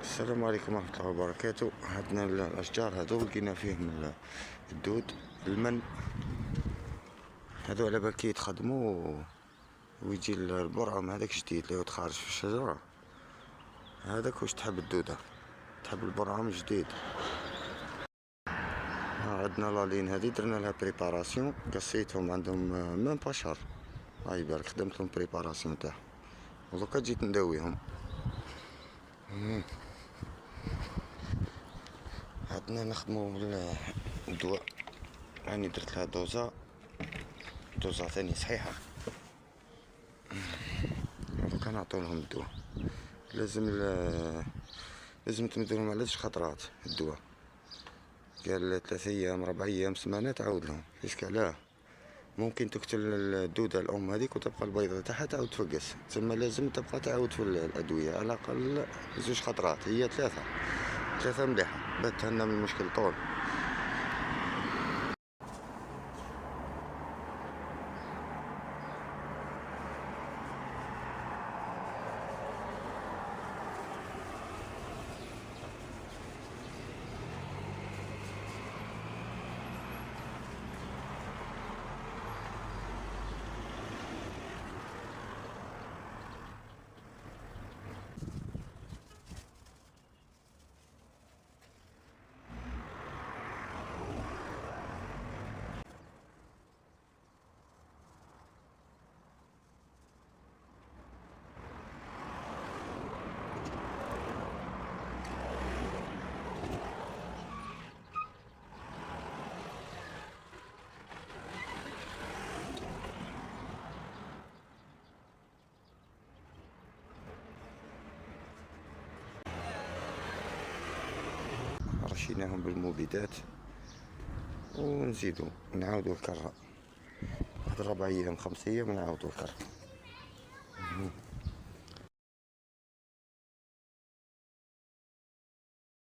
السلام عليكم ورحمة الله وبركاته. عندنا الأشجار هذو لقينا فيهم الدود المن، هذو على بالك يتخدموا ويجي البرعم هذاك جديد اللي هو تخارج في الشجرة، هذاك واش تحب الدودة، تحب البرعم جديد. عندنا لالين هذه درنا لها بريباراسيون، قصيتهم عندهم ميم با شهر، هاي بالك خدمت لهم بريباراسيون تاعهم ودوكا جيت نداويهم. عندنا نخدمو بالدواء، راني درت لها دوزة ثاني صحيحة، دوكا نعطولهم الدواء. لازم تمدولهم على 3 خطرات الدواء، قال 3 أيام 4 أيام سمانة تعاود لهم. فيسك علاه ممكن تقتل الدودة الأم هذيك وتبقى البيضة تاعها تعاود تفقس، تسمى لازم تبقى تعاود في الأدوية على الأقل 2 خطرات، هي 3 مليحة باش تهنا من المشكل طول. رشيناهم بالمبيدات ونزيدو نعاودو الكرة، هاد 4 أيام 5 أيام ونعاودو الكرة.